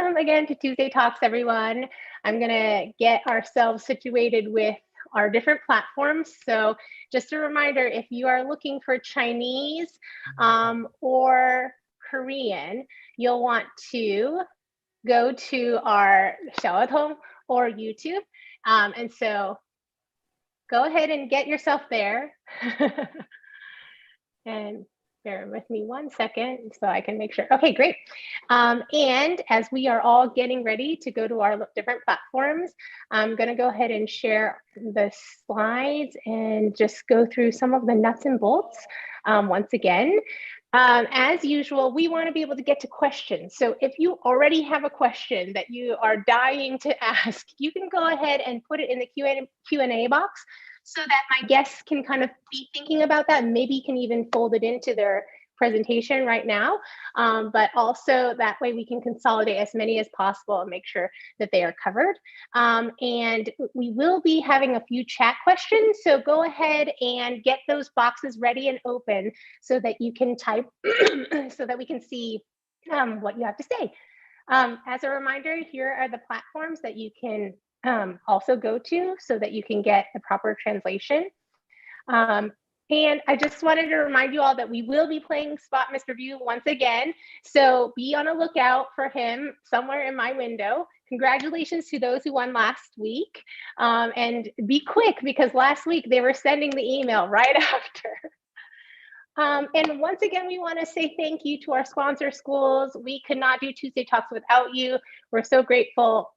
Welcome again to Tuesday Talks, everyone. I'm gonna get ourselves situated with our different platforms. So just a reminder, if you are looking for Chinese or Korean, you'll want to go to our Xiaotong or YouTube. And so go ahead and get yourself there. And bear with me 1 second so I can make sure. Okay, great. And as we are all getting ready to go to our different platforms, I'm going to go ahead and share the slides and just go through some of the nuts and bolts once again. As usual, we want to be able to get to questions. So if you already have a question that you are dying to ask, you can go ahead and put it in the Q&A box, so that my guests can kind of be thinking about that, and maybe can even fold it into their presentation right now. But also that way we can consolidate as many as possible and make sure that they are covered. And we will be having a few chat questions. So go ahead and get those boxes ready and open so that you can type, so that we can see what you have to say. As a reminder, here are the platforms that you can also go to so that you can get the proper translation. And I just wanted to remind you all that we will be playing Spot Mr. View once again. So be on a lookout for him somewhere in my window. Congratulations to those who won last week. And be quick, because last week they were sending the email right after. And once again, we want to say thank you to our sponsor schools. We could not do Tuesday Talks without you. We're so grateful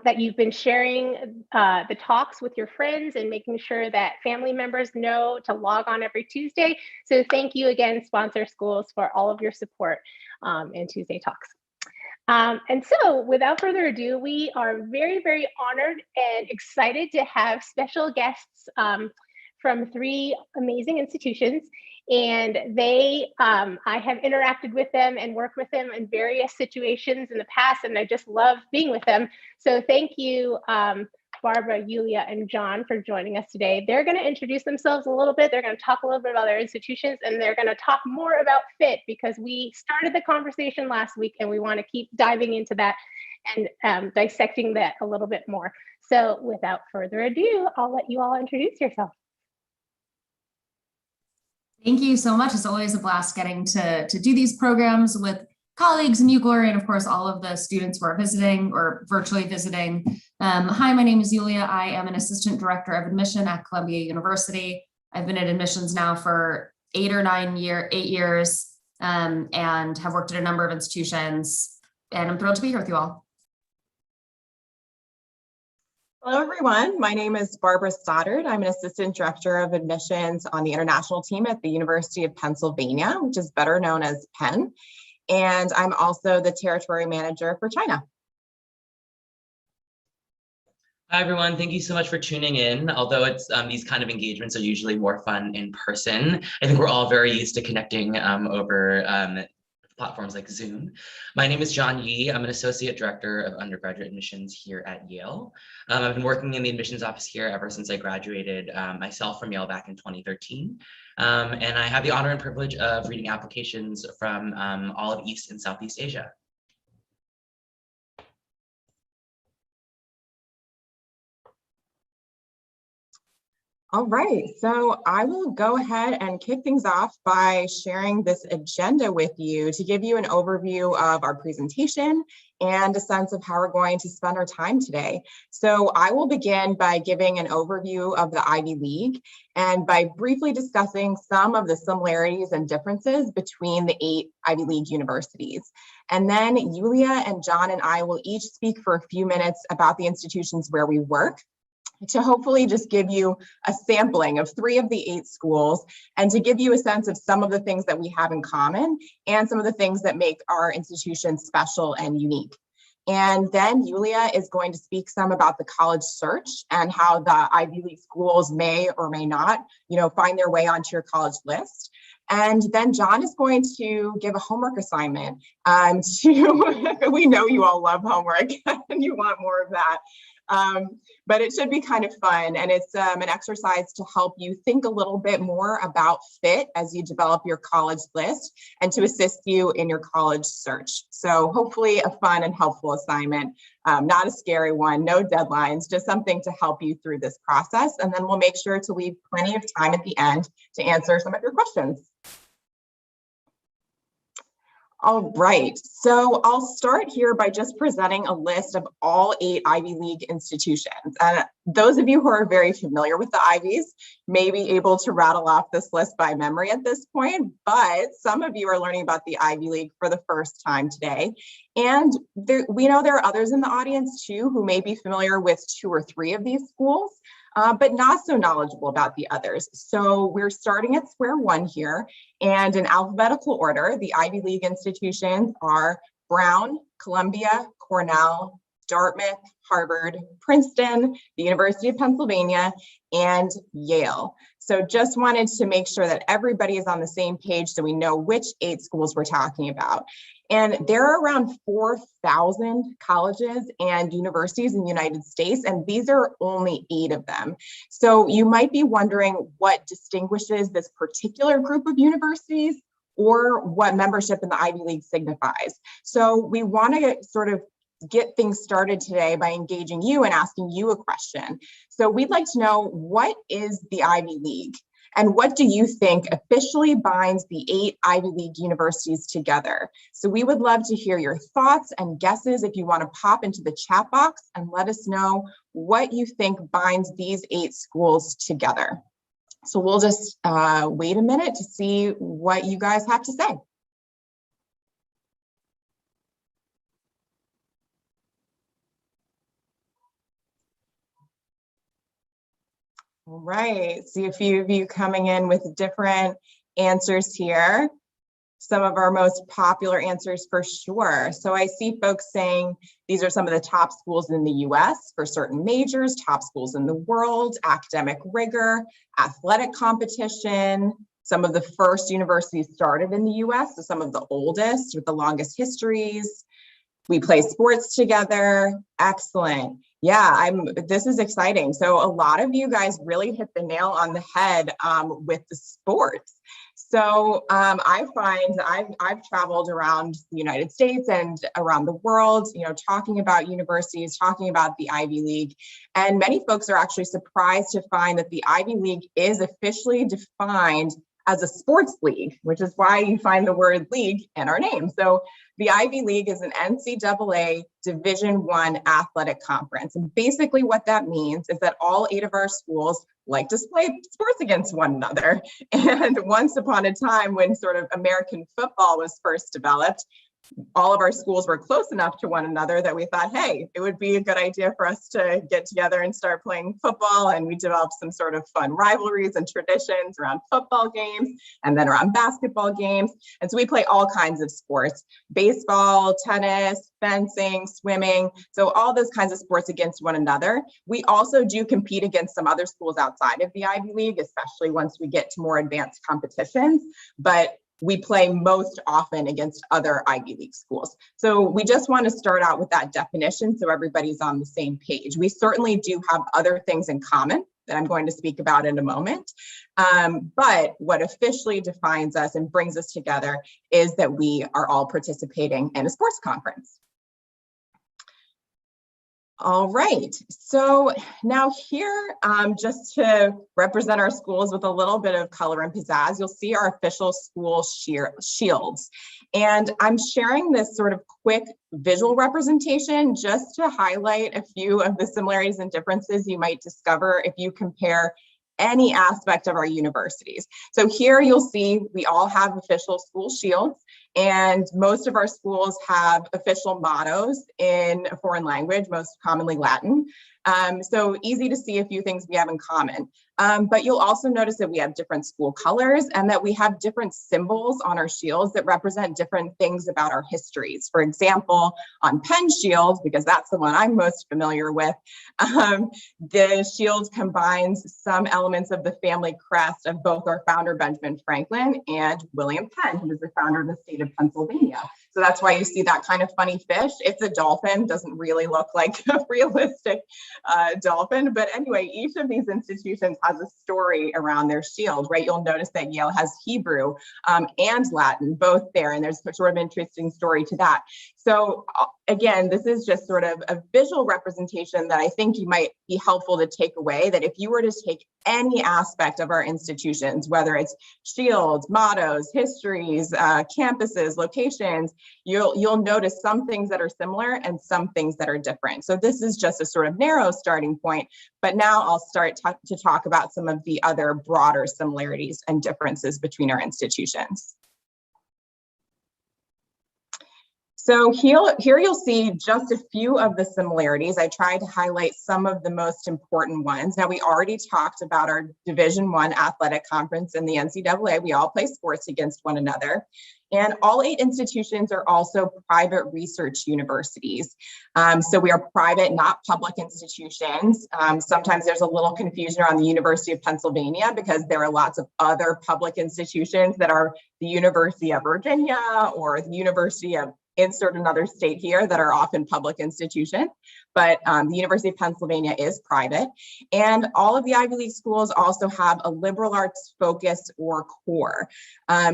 that you've been sharing the talks with your friends and making sure that family members know to log on every Tuesday. So thank you again, sponsor schools, for all of your support in Tuesday Talks. And so without further ado, we are very, very honored and excited to have special guests from 3 amazing institutions. And they, I have interacted with them and worked with them in various situations in the past, and I just love being with them. So thank you, Barbara, Yulia, and John, for joining us today. They're going to introduce themselves a little bit. They're going to talk a little bit about their institutions, and they're going to talk more about FIT, because we started the conversation last week and we want to keep diving into that and dissecting that a little bit more. So without further ado, I'll let you all introduce yourself. Thank you so much. It's always a blast getting to do these programs with colleagues in UGlory, and of course, all of the students who are visiting or virtually visiting. Hi, my name is Yulia. I am an assistant director of admission at Columbia University. I've been at admissions now for 8 years and have worked at a number of institutions, and I'm thrilled to be here with you all. Hello, everyone. My name is Barbara Stoddard. I'm an assistant director of admissions on the international team at the University of Pennsylvania, which is better known as Penn. And I'm also the territory manager for China. Hi, everyone. Thank you so much for tuning in. Although it's these kind of engagements are usually more fun in person, I think we're all very used to connecting over platforms like Zoom. My name is John Yee. I'm an associate director of undergraduate admissions here at Yale. I've been working in the admissions office here ever since I graduated myself from Yale back in 2013. And I have the honor and privilege of reading applications from all of East and Southeast Asia. All right, so I will go ahead and kick things off by sharing this agenda with you to give you an overview of our presentation and a sense of how we're going to spend our time today. So I will begin by giving an overview of the Ivy League and by briefly discussing some of the similarities and differences between the 8 Ivy League universities. And then Yulia and John and I will each speak for a few minutes about the institutions where we work, to hopefully just give you a sampling of 3 of the 8 schools and to give you a sense of some of the things that we have in common and some of the things that make our institution special and unique. And then Yulia is going to speak some about the college search and how the Ivy League schools may or may not, find their way onto your college list. And then John is going to give a homework assignment we know you all love homework and you want more of that. But it should be kind of fun. And it's an exercise to help you think a little bit more about fit as you develop your college list and to assist you in your college search. So hopefully a fun and helpful assignment, not a scary one, no deadlines, just something to help you through this process. And then we'll make sure to leave plenty of time at the end to answer some of your questions. All right, so I'll start here by just presenting a list of all 8 Ivy League institutions. And those of you who are very familiar with the Ivies may be able to rattle off this list by memory at this point, but some of you are learning about the Ivy League for the first time today. And we know there are others in the audience too who may be familiar with 2 or 3 of these schools. But not so knowledgeable about the others. So we're starting at square one here, and in alphabetical order, the Ivy League institutions are Brown, Columbia, Cornell, Dartmouth, Harvard, Princeton, the University of Pennsylvania, and Yale. So just wanted to make sure that everybody is on the same page so we know which 8 schools we're talking about. And there are around 4,000 colleges and universities in the United States, and these are only 8 of them. So you might be wondering what distinguishes this particular group of universities or what membership in the Ivy League signifies. So we want to sort of get things started today by engaging you and asking you a question. So we'd like to know, what is the Ivy League? And what do you think officially binds the 8 Ivy League universities together? So we would love to hear your thoughts and guesses if you want to pop into the chat box and let us know what you think binds these 8 schools together. So we'll just wait a minute to see what you guys have to say. All right, see a few of you coming in with different answers here. Some of our most popular answers for sure. So I see folks saying these are some of the top schools in the US for certain majors, top schools in the world, academic rigor, athletic competition. Some of the first universities started in the US, so some of the oldest with the longest histories. We play sports together. Excellent. Yeah, this is exciting. So a lot of you guys really hit the nail on the head with the sports. So I find I've traveled around the United States and around the world, talking about universities, talking about the Ivy League. And many folks are actually surprised to find that the Ivy League is officially defined as a sports league, which is why you find the word league in our name. So the Ivy League is an NCAA Division I athletic conference. And basically what that means is that all 8 of our schools like to play sports against one another. And once upon a time, when sort of American football was first developed, all of our schools were close enough to one another that we thought, hey, it would be a good idea for us to get together and start playing football. And we developed some sort of fun rivalries and traditions around football games and then around basketball games. And so we play all kinds of sports: baseball, tennis, fencing, swimming. So all those kinds of sports against one another. We also do compete against some other schools outside of the Ivy League, especially once we get to more advanced competitions. But we play most often against other Ivy League schools. So we just want to start out with that definition so everybody's on the same page. We certainly do have other things in common that I'm going to speak about in a moment. But what officially defines us and brings us together is that we are all participating in a sports conference. All right, so now here, just to represent our schools with a little bit of color and pizzazz, you'll see our official school shields. And I'm sharing this sort of quick visual representation just to highlight a few of the similarities and differences you might discover if you compare any aspect of our universities. So here you'll see we all have official school shields, and most of our schools have official mottos in a foreign language, most commonly Latin. So easy to see a few things we have in common. But you'll also notice that we have different school colors and that we have different symbols on our shields that represent different things about our histories. For example, on Penn shield, because that's the one I'm most familiar with, the shield combines some elements of the family crest of both our founder, Benjamin Franklin, and William Penn, who was the founder of the state of Pennsylvania. So that's why you see that kind of funny fish. It's a dolphin, doesn't really look like a realistic dolphin. But anyway, each of these institutions has a story around their shield, right? You'll notice that Yale has Hebrew and Latin, both there. And there's sort of an interesting story to that. So again, this is just sort of a visual representation that I think you might be helpful to take away, that if you were to take any aspect of our institutions, whether it's shields, mottos, histories, campuses, locations, you'll notice some things that are similar and some things that are different. So this is just a sort of narrow starting point, but now I'll start to talk about some of the other broader similarities and differences between our institutions. So here you'll see just a few of the similarities. I tried to highlight some of the most important ones. Now, we already talked about our Division I athletic conference in the NCAA. We all play sports against one another. And all 8 institutions are also private research universities. So we are private, not public institutions. Sometimes there's a little confusion around the University of Pennsylvania because there are lots of other public institutions that are the University of Virginia or the University of insert another state here that are often public institutions, but the University of Pennsylvania is private. And all of the Ivy League schools also have a liberal arts focus or core.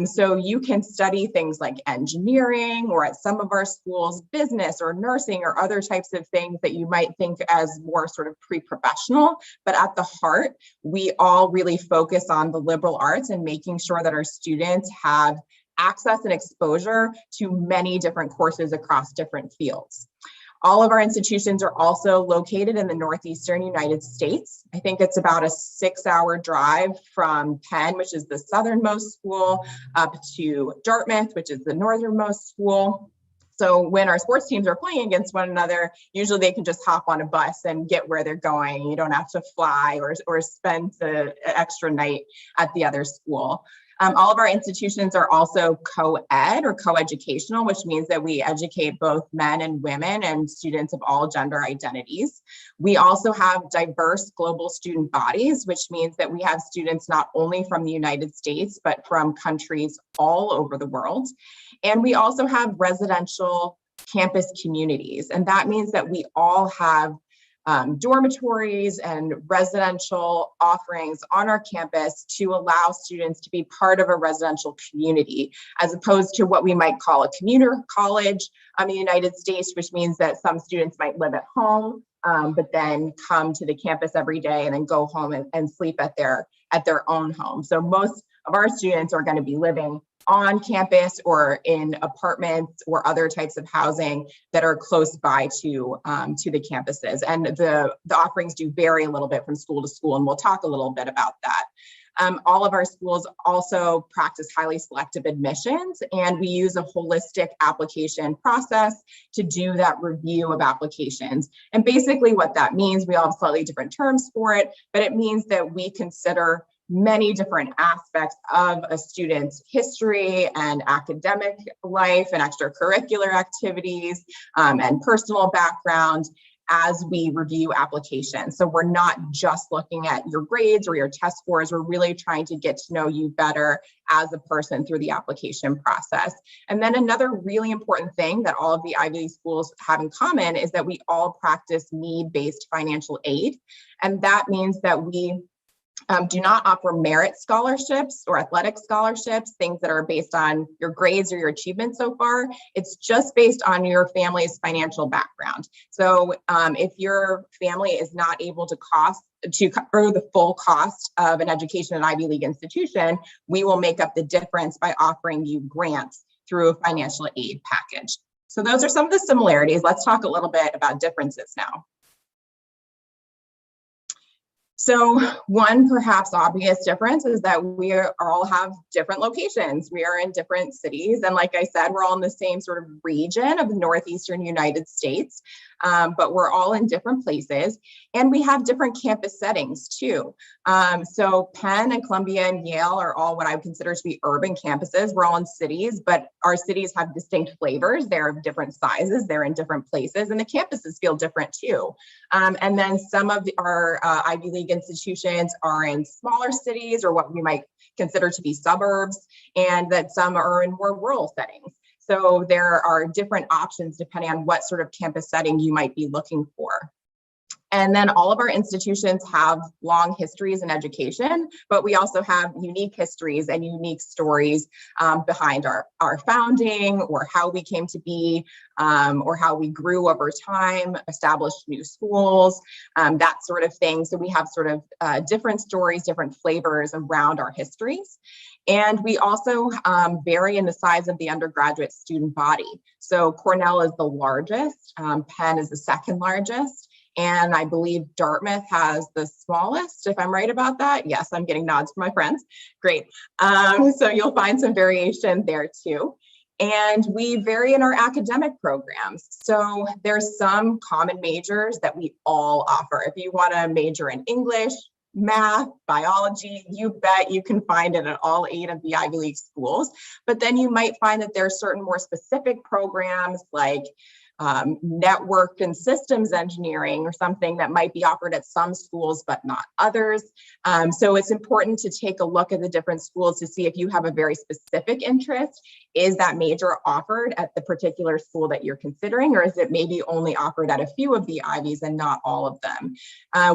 So you can study things like engineering, or at some of our schools, business or nursing or other types of things that you might think as more sort of pre-professional. But at the heart, we all really focus on the liberal arts and making sure that our students have access and exposure to many different courses across different fields. All of our institutions are also located in the Northeastern United States. I think it's about a 6-hour drive from Penn, which is the southernmost school, up to Dartmouth, which is the northernmost school. So when our sports teams are playing against one another, usually they can just hop on a bus and get where they're going. You don't have to fly or spend the extra night at the other school. All of our institutions are also co-ed or co-educational, which means that we educate both men and women and students of all gender identities. We also have diverse global student bodies, which means that we have students not only from the United States, but from countries all over the world. And we also have residential campus communities. And that means that we all have dormitories and residential offerings on our campus to allow students to be part of a residential community, as opposed to what we might call a commuter college in the United States, which means that some students might live at home, but then come to the campus every day and then go home and sleep at their own home. So most of our students are going to be living on campus or in apartments or other types of housing that are close by to the campuses. And the offerings do vary a little bit from school to school, and we'll talk a little bit about that. All of our schools also practice highly selective admissions, and we use a holistic application process to do that review of applications. And basically what that means, we all have slightly different terms for it, but it means that we consider many different aspects of a student's history and academic life and extracurricular activities and personal background as we review applications. So we're not just looking at your grades or your test scores, we're really trying to get to know you better as a person through the application process. And then another really important thing that all of the Ivy League schools have in common is that we all practice need-based financial aid. And that means that we do not offer merit scholarships or athletic scholarships, things that are based on your grades or your achievements so far. It's just based on your family's financial background. So if your family is not able to cover the full cost of an education at an Ivy League institution, we will make up the difference by offering you grants through a financial aid package. So those are some of the similarities. Let's talk a little bit about differences now. So one perhaps obvious difference is that we all have different locations. We are in different cities. And like I said, we're all in the same sort of region of the Northeastern United States, but we're all in different places. And we have different campus settings too. So Penn and Columbia and Yale are all what I would consider to be urban campuses. We're all in cities, but our cities have distinct flavors. They're of different sizes. They're in different places, and the campuses feel different too. And then some of our Ivy League institutions are in smaller cities or what we might consider to be suburbs, and that some are in more rural settings. So there are different options depending on what sort of campus setting you might be looking for. And then all of our institutions have long histories in education, but we also have unique histories and unique stories behind our founding, or how we came to be, or how we grew over time, established new schools, that sort of thing. So we have sort of different stories, different flavors around our histories. And we also vary in the size of the undergraduate student body. So Cornell is the largest, Penn is the second largest. And I believe Dartmouth has the smallest, if I'm right about that. Yes, I'm getting nods from my friends. Great. So you'll find some variation there too. And we vary in our academic programs. So there's some common majors that we all offer. If you want to major in English, math, biology, you bet you can find it at all 8 of the Ivy League schools. But then you might find that there are certain more specific programs like network and systems engineering, or something that might be offered at some schools but not others. So it's important to take a look at the different schools to see if you have a very specific interest. Is that major offered at the particular school that you're considering, or is it maybe only offered at a few of the Ivies and not all of them?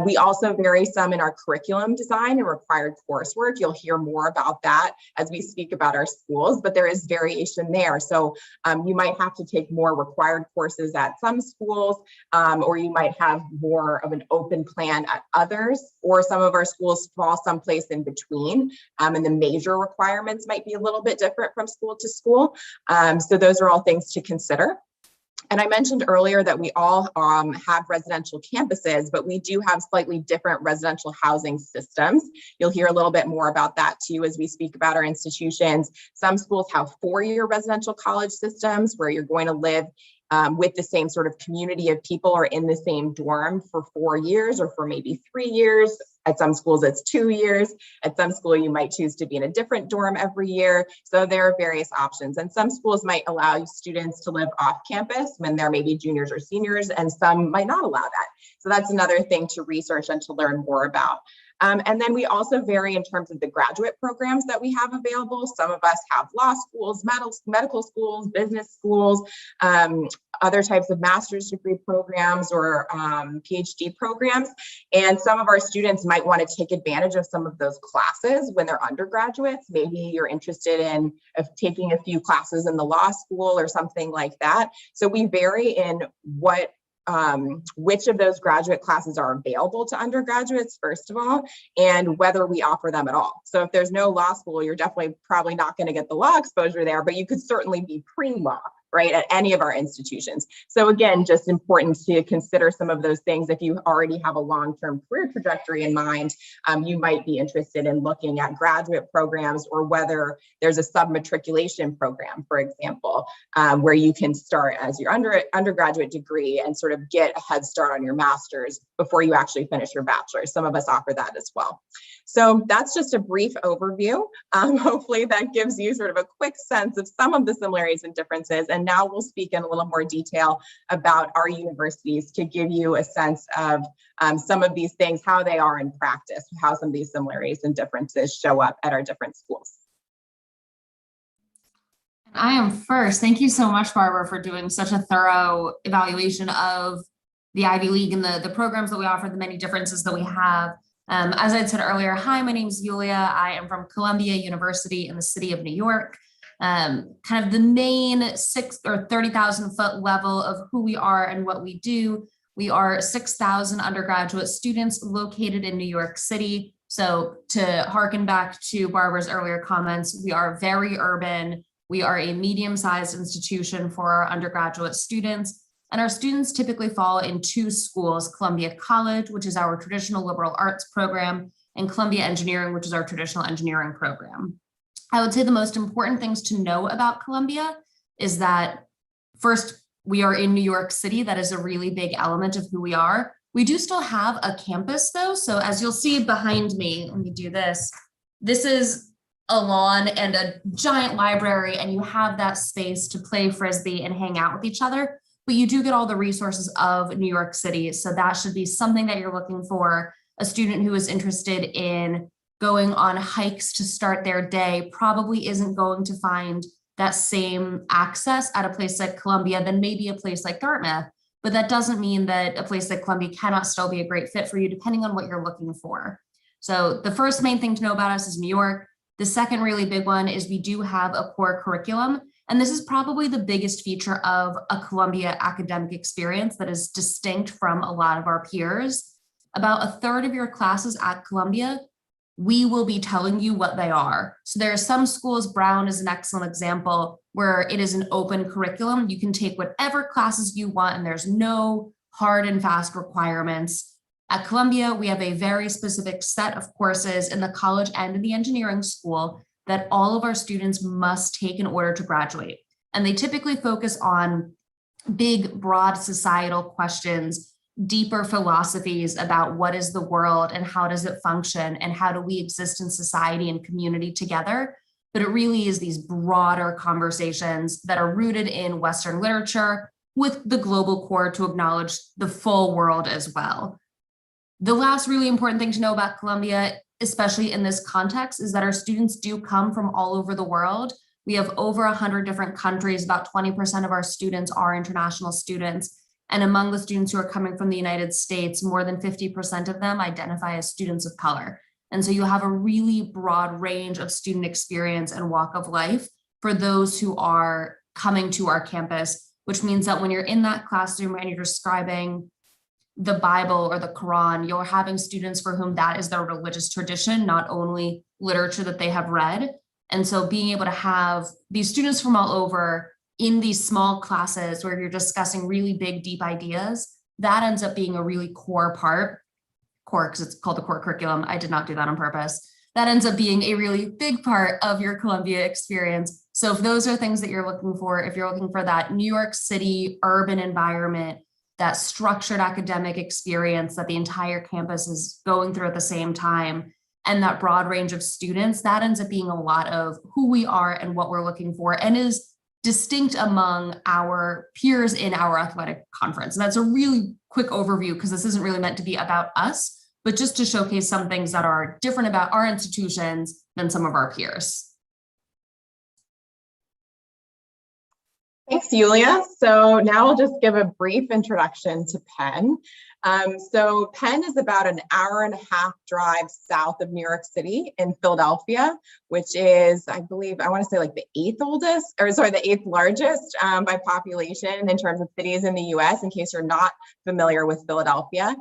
We also vary some in our curriculum design and required coursework. You'll hear more about that as we speak about our schools, but there is variation there. So you might have to take more required courses at some schools, or you might have more of an open plan at others, or some of our schools fall someplace in between, and the major requirements might be a little bit different from school to school. So those are all things to consider. And I mentioned earlier that we all have residential campuses, but we do have slightly different residential housing systems. You'll hear a little bit more about that too as we speak about our institutions. Some schools have 4-year residential college systems where you're going to live with the same sort of community of people, or in the same dorm for 4 years, or for maybe 3 years. At some schools, it's 2 years. At some school, you might choose to be in a different dorm every year. So there are various options. And some schools might allow students to live off campus when they're maybe juniors or seniors, and some might not allow that. So that's another thing to research and to learn more about. And then we also vary in terms of the graduate programs that we have available. Some of us have law schools, medical schools, business schools, other types of master's degree programs, or PhD programs. And some of our students might want to take advantage of some of those classes when they're undergraduates. Maybe you're interested in taking a few classes in the law school or something like that. So we vary in which of those graduate classes are available to undergraduates, first of all, and whether we offer them at all. So if there's no law school, you're definitely probably not going to get the law exposure there, but you could certainly be pre-law, right, at any of our institutions. So again, just important to consider some of those things. If you already have a long-term career trajectory in mind, you might be interested in looking at graduate programs, or whether there's a sub-matriculation program, for example, where you can start as your undergraduate degree and sort of get a head start on your master's before you actually finish your bachelor's. Some of us offer that as well. So that's just a brief overview. Hopefully that gives you sort of a quick sense of some of the similarities and differences. And now we'll speak in a little more detail about our universities to give you a sense of some of these things, how they are in practice, how some of these similarities and differences show up at our different schools. I am first. Thank you so much, Barbara, for doing such a thorough evaluation of the Ivy League and the programs that we offer, the many differences that we have. As I said earlier, hi, my name is Yulia. I am from Columbia University in the city of New York. Kind of the main 6 or 30,000 foot level of who we are and what we do. We are 6,000 undergraduate students located in New York City. So to harken back to Barbara's earlier comments, we are very urban. We are a medium-sized institution for our undergraduate students. And our students typically fall in 2 schools, Columbia College, which is our traditional liberal arts program, and Columbia Engineering, which is our traditional engineering program. I would say the most important things to know about Columbia is that first, we are in New York City. That is a really big element of who we are. We do still have a campus though. So as you'll see behind me, let me do this. This is a lawn and a giant library, and you have that space to play Frisbee and hang out with each other. But you do get all the resources of New York City. So that should be something that you're looking for. A student who is interested in going on hikes to start their day probably isn't going to find that same access at a place like Columbia than maybe a place like Dartmouth. But that doesn't mean that a place like Columbia cannot still be a great fit for you, depending on what you're looking for. So the first main thing to know about us is New York. The second really big one is we do have a core curriculum. And this is probably the biggest feature of a Columbia academic experience that is distinct from a lot of our peers. About a third of your classes at Columbia, we will be telling you what they are. So there are some schools, Brown is an excellent example, where it is an open curriculum. You can take whatever classes you want and there's no hard and fast requirements. At Columbia, we have a very specific set of courses in the college and in the engineering school that all of our students must take in order to graduate. And they typically focus on big, broad societal questions, deeper philosophies about what is the world and how does it function and how do we exist in society and community together. But it really is these broader conversations that are rooted in Western literature with the global core to acknowledge the full world as well. The last really important thing to know about Columbia, especially in this context, is that our students do come from all over the world. We have over 100 different countries. About 20% of our students are international students. And among the students who are coming from the United States, more than 50% of them identify as students of color. And so you have a really broad range of student experience and walk of life for those who are coming to our campus, which means that when you're in that classroom and you're describing the Bible or the Quran, you're having students for whom that is their religious tradition, not only literature that they have read. And so being able to have these students from all over in these small classes where you're discussing really big, deep ideas, that ends up being a really core because it's called the core curriculum. I did not do that on purpose. That ends up being a really big part of your Columbia experience. So if those are things that you're looking for, if you're looking for that New York City urban environment, that structured academic experience that the entire campus is going through at the same time, and that broad range of students, that ends up being a lot of who we are and what we're looking for and is distinct among our peers in our athletic conference. And that's a really quick overview because this isn't really meant to be about us, but just to showcase some things that are different about our institutions than some of our peers. Thanks, Yulia. So now I'll just give a brief introduction to Penn. So Penn is about an hour-and-a-half drive south of New York City in Philadelphia, which is, I believe, I want to say like the eighth largest by population in terms of cities in the US, in case you're not familiar with Philadelphia.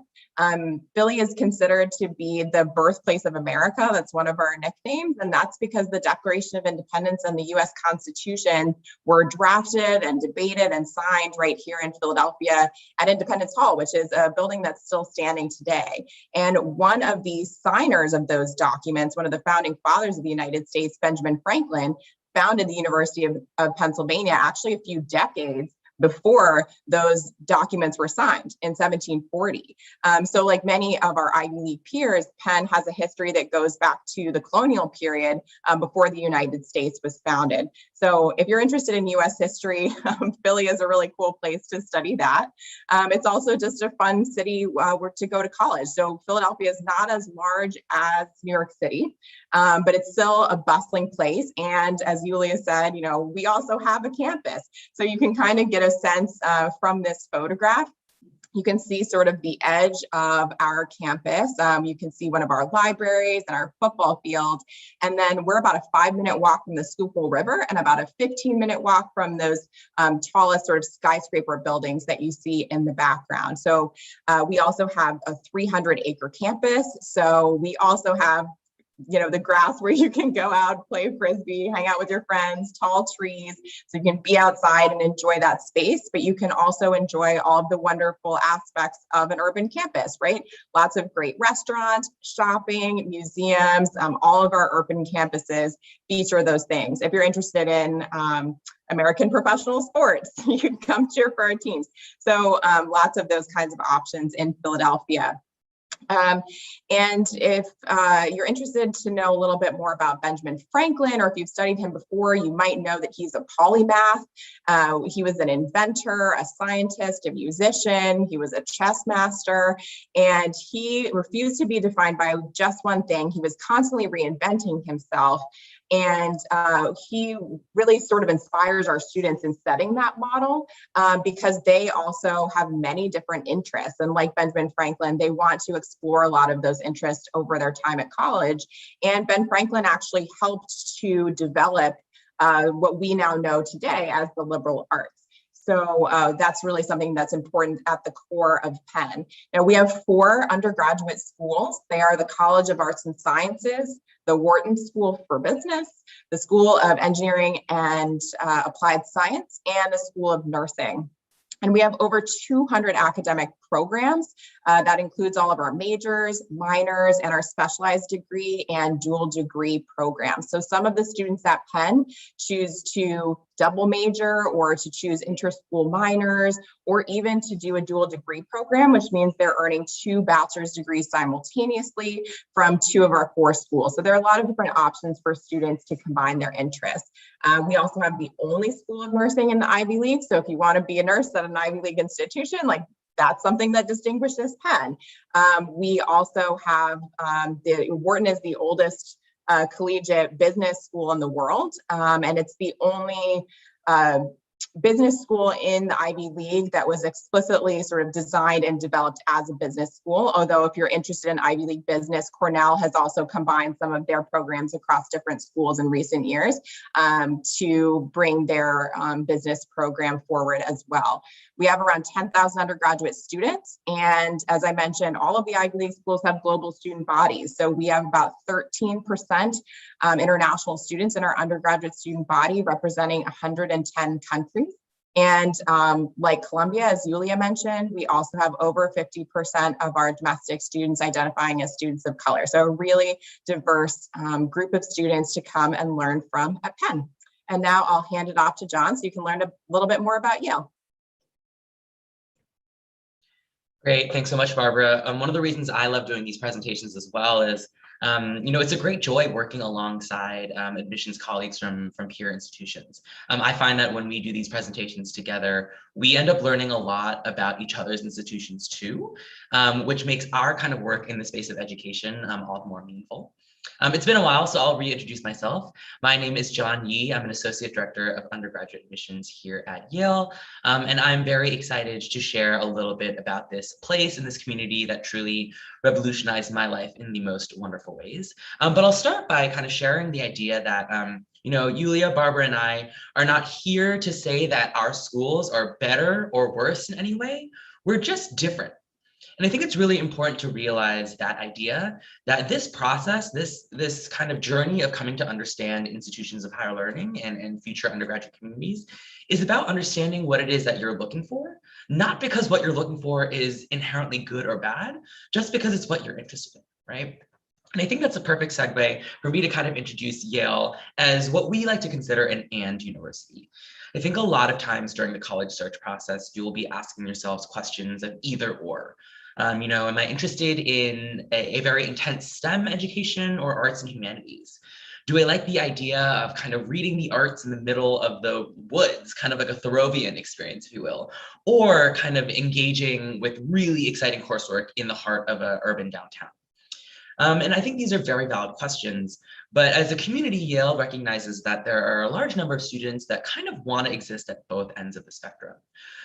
Philly is considered to be the birthplace of America. That's one of our nicknames. And that's because the Declaration of Independence and the US Constitution were drafted and debated and signed right here in Philadelphia at Independence Hall, which is a building that's still standing today. And one of the signers of those documents, one of the founding fathers of the United States, Benjamin Franklin, founded the University of Pennsylvania actually a few decades before those documents were signed in 1740. So like many of our Ivy League peers, Penn has a history that goes back to the colonial period before the United States was founded. So if you're interested in US history, Philly is a really cool place to study that. It's also just a fun city to go to college. So Philadelphia is not as large as New York City, but it's still a bustling place. And as Yulia said, we also have a campus. So you can kind of get a sense from this photograph. You can see sort of the edge of our campus. You can see one of our libraries and our football field. And then we're about a 5-minute walk from the Schuylkill River and about a 15-minute walk from those tallest sort of skyscraper buildings that you see in the background. So we also have a 300-acre campus. So we also have the grass where you can go out, play frisbee, hang out with your friends, tall trees, so you can be outside and enjoy that space, but you can also enjoy all of the wonderful aspects of an urban campus, right? Lots of great restaurants, shopping, museums, all of our urban campuses feature those things. If you're interested in American professional sports, you can come cheer for our teams. So lots of those kinds of options in Philadelphia. And if you're interested to know a little bit more about Benjamin Franklin, or if you've studied him before, you might know that he's a polymath. He was an inventor, a scientist, a musician. He was a chess master, and he refused to be defined by just one thing. He was constantly reinventing himself. And he really sort of inspires our students in setting that model because they also have many different interests. And like Benjamin Franklin, they want to explore a lot of those interests over their time at college. And Ben Franklin actually helped to develop what we now know today as the liberal arts. So that's really something that's important at the core of Penn. Now we have 4 undergraduate schools. They are the College of Arts and Sciences, the Wharton School for Business, the School of Engineering and Applied Science, and the School of Nursing. And we have over 200 academic programs. That includes all of our majors, minors, and our specialized degree and dual degree programs. So some of the students at Penn choose to double major or to choose inter-school minors, or even to do a dual degree program, which means they're earning 2 bachelor's degrees simultaneously from 2 of our 4 schools. So there are a lot of different options for students to combine their interests. We also have the only school of nursing in the Ivy League. So if you want to be a nurse at an Ivy League institution, like that's something that distinguishes Penn. We also have Wharton is the oldest collegiate business school in the world, and it's the only business school in the Ivy League that was explicitly sort of designed and developed as a business school. Although if you're interested in Ivy League business, Cornell has also combined some of their programs across different schools in recent years to bring their business program forward as well. We have around 10,000 undergraduate students. And as I mentioned, all of the Ivy League schools have global student bodies. So we have about 13% international students in our undergraduate student body, representing 110 countries. And like Columbia, as Yulia mentioned, we also have over 50% of our domestic students identifying as students of color. So a really diverse group of students to come and learn from at Penn. And now I'll hand it off to John so you can learn a little bit more about Yale. Great, thanks so much, Barbara. One of the reasons I love doing these presentations as well is, it's a great joy working alongside admissions colleagues from peer institutions. I find that when we do these presentations together, we end up learning a lot about each other's institutions too, which makes our kind of work in the space of education all the more meaningful. It's been a while, so I'll reintroduce myself. My name is John Yee. I'm an Associate Director of Undergraduate Admissions here at Yale, and I'm very excited to share a little bit about this place and this community that truly revolutionized my life in the most wonderful ways. But I'll start by kind of sharing the idea that Yulia, Barbara, and I are not here to say that our schools are better or worse in any way. We're just different. And I think it's really important to realize that idea, that this process, this kind of journey of coming to understand institutions of higher learning and future undergraduate communities is about understanding what it is that you're looking for, not because what you're looking for is inherently good or bad, just because it's what you're interested in, right? And I think that's a perfect segue for me to kind of introduce Yale as what we like to consider an and university. I think a lot of times during the college search process, you will be asking yourselves questions of either or. Am I interested in a very intense STEM education or arts and humanities? Do I like the idea of kind of reading the arts in the middle of the woods, kind of like a Thoreauvian experience, if you will, or kind of engaging with really exciting coursework in the heart of an urban downtown? And I think these are very valid questions, but as a community, Yale recognizes that there are a large number of students that kind of want to exist at both ends of the spectrum.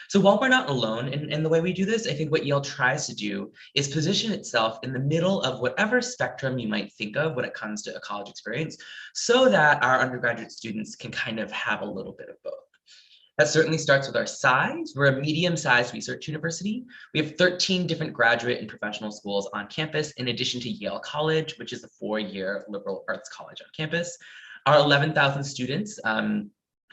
So while we're not alone in the way we do this, I think what Yale tries to do is position itself in the middle of whatever spectrum you might think of when it comes to a college experience, so that our undergraduate students can kind of have a little bit of both. That certainly starts with our size. We're a medium-sized research university. We have 13 different graduate and professional schools on campus, in addition to Yale College, which is a 4-year liberal arts college on campus. Our 11,000 students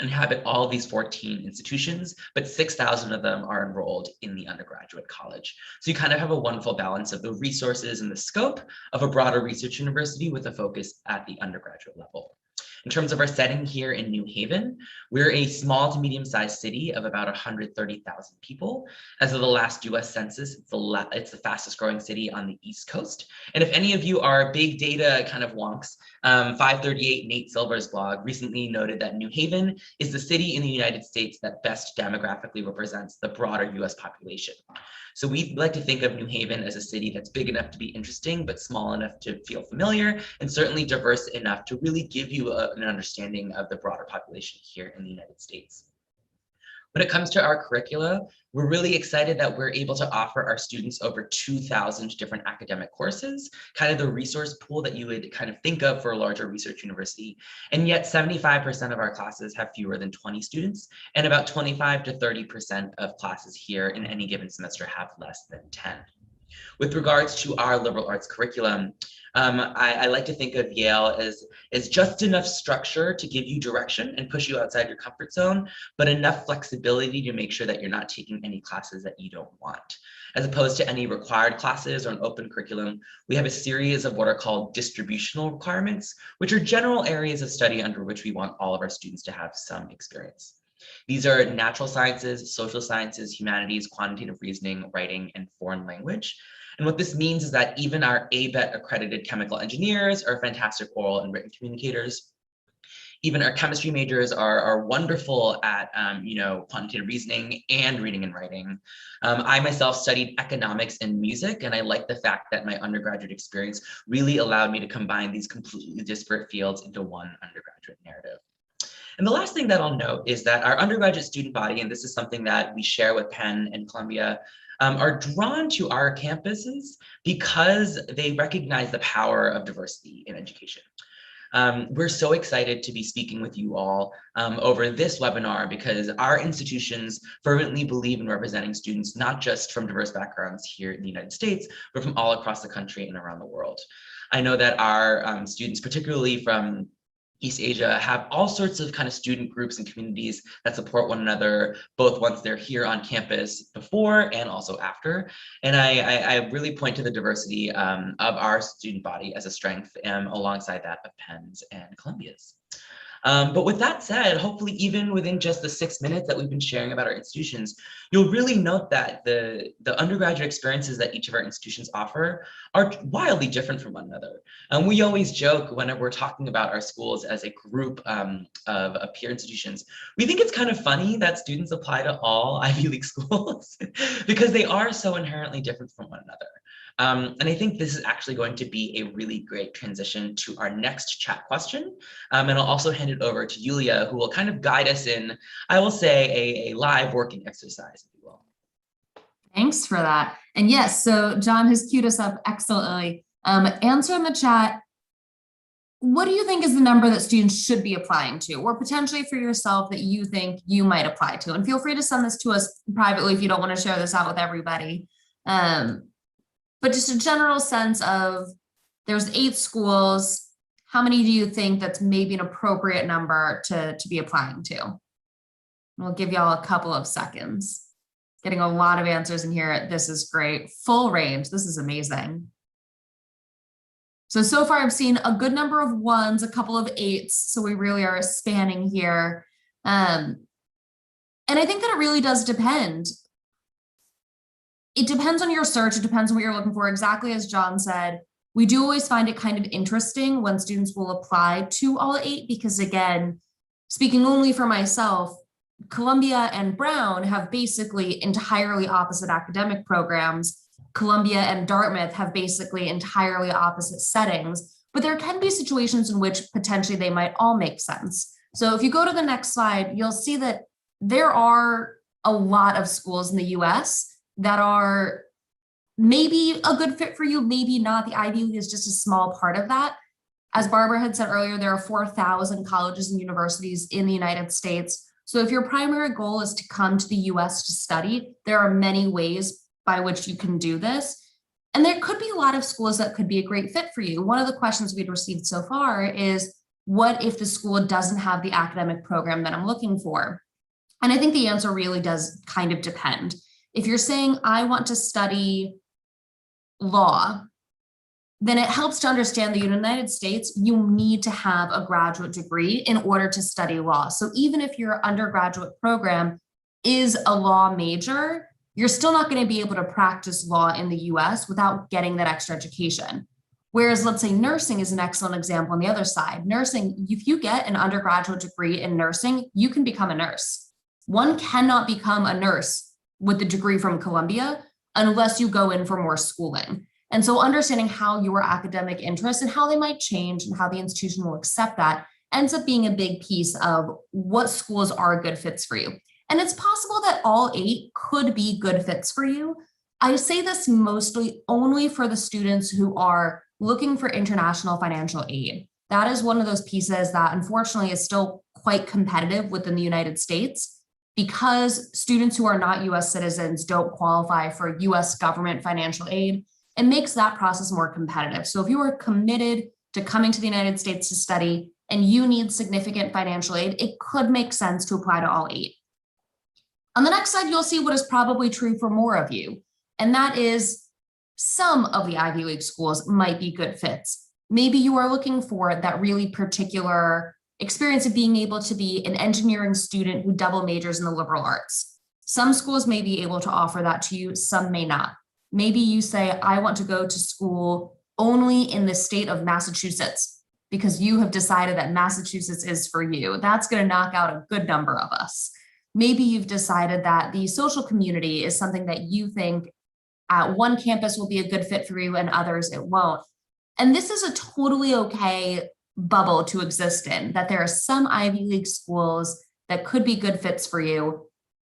inhabit all of these 14 institutions, but 6,000 of them are enrolled in the undergraduate college. So you kind of have a wonderful balance of the resources and the scope of a broader research university with a focus at the undergraduate level. In terms of our setting here in New Haven, we're a small to medium-sized city of about 130,000 people. As of the last US Census, it's the fastest growing city on the East Coast. And if any of you are big data kind of wonks, 538 Nate Silver's blog recently noted that New Haven is the city in the United States that best demographically represents the broader US population. So we like to think of New Haven as a city that's big enough to be interesting, but small enough to feel familiar, and certainly diverse enough to really give you an understanding of the broader population here in the United States. When it comes to our curricula, we're really excited that we're able to offer our students over 2,000 different academic courses, kind of the resource pool that you would kind of think of for a larger research university. And yet 75% of our classes have fewer than 20 students, and about 25 to 30% of classes here in any given semester have less than 10. With regards to our liberal arts curriculum, I like to think of Yale as just enough structure to give you direction and push you outside your comfort zone, but enough flexibility to make sure that you're not taking any classes that you don't want. As opposed to any required classes or an open curriculum, we have a series of what are called distributional requirements, which are general areas of study under which we want all of our students to have some experience. These are natural sciences, social sciences, humanities, quantitative reasoning, writing, and foreign language. And what this means is that even our ABET accredited chemical engineers are fantastic oral and written communicators. Even our chemistry majors are wonderful at quantitative reasoning and reading and writing. I myself studied economics and music, and I like the fact that my undergraduate experience really allowed me to combine these completely disparate fields into one undergraduate narrative. And the last thing that I'll note is that our undergraduate student body, and this is something that we share with Penn and Columbia, are drawn to our campuses because they recognize the power of diversity in education. We're so excited to be speaking with you all over this webinar because our institutions fervently believe in representing students, not just from diverse backgrounds here in the United States, but from all across the country and around the world. I know that our students, particularly from East Asia, have all sorts of kind of student groups and communities that support one another, both once they're here on campus before and also after. And I really point to the diversity of our student body as a strength alongside that of Penn's and Columbia's. But with that said, hopefully even within just the 6 minutes that we've been sharing about our institutions, you'll really note that the undergraduate experiences that each of our institutions offer are wildly different from one another. And we always joke whenever we're talking about our schools as a group of peer institutions, we think it's kind of funny that students apply to all Ivy League schools because they are so inherently different from one another. And I think this is actually going to be a really great transition to our next chat question. And I'll also hand it over to Yulia, who will kind of guide us in, I will say, a live working exercise, if you will. Thanks for that. And yes, so John has queued us up excellently. Answer in the chat, what do you think is the number that students should be applying to, or potentially for yourself that you think you might apply to? And feel free to send this to us privately if you don't want to share this out with everybody. But just a general sense of there's 8 schools. How many do you think that's maybe an appropriate number to be applying to? We'll give y'all a couple of seconds. Getting a lot of answers in here. This is great. Full range. This is amazing. So far I've seen a good number of 1s, a couple of 8s. So we really are spanning here. And I think that it really does depend. It depends on your search. It depends on what you're looking for. Exactly as John said, we do always find it kind of interesting when students will apply to all 8, because again, speaking only for myself, Columbia and Brown have basically entirely opposite academic programs. Columbia and Dartmouth have basically entirely opposite settings, but there can be situations in which potentially they might all make sense. So if you go to the next slide, you'll see that there are a lot of schools in the US that are maybe a good fit for you, maybe not. The Ivy League is just a small part of that. As Barbara had said earlier, there are 4,000 colleges and universities in the United States. So if your primary goal is to come to the US to study, there are many ways by which you can do this. And there could be a lot of schools that could be a great fit for you. One of the questions we've received so far is, what if the school doesn't have the academic program that I'm looking for? And I think the answer really does kind of depend. If you're saying, I want to study law, then it helps to understand that in the United States, you need to have a graduate degree in order to study law. So even if your undergraduate program is a law major, you're still not going to be able to practice law in the US without getting that extra education. Whereas let's say nursing is an excellent example on the other side. Nursing, if you get an undergraduate degree in nursing, you can become a nurse. One cannot become a nurse with the degree from Columbia, unless you go in for more schooling. And so understanding how your academic interests and how they might change and how the institution will accept that ends up being a big piece of what schools are good fits for you. And it's possible that all 8 could be good fits for you. I say this mostly only for the students who are looking for international financial aid. That is one of those pieces that unfortunately is still quite competitive within the United States because students who are not US citizens don't qualify for US government financial aid. It makes that process more competitive. So if you are committed to coming to the United States to study and you need significant financial aid, it could make sense to apply to all 8. On the next slide, you'll see what is probably true for more of you, and that is some of the Ivy League schools might be good fits. Maybe you are looking for that really particular experience of being able to be an engineering student who double majors in the liberal arts. Some schools may be able to offer that to you, some may not. Maybe you say, I want to go to school only in the state of Massachusetts because you have decided that Massachusetts is for you. That's going to knock out a good number of us. Maybe you've decided that the social community is something that you think at one campus will be a good fit for you and others it won't. And this is a totally okay bubble to exist in, that there are some Ivy League schools that could be good fits for you.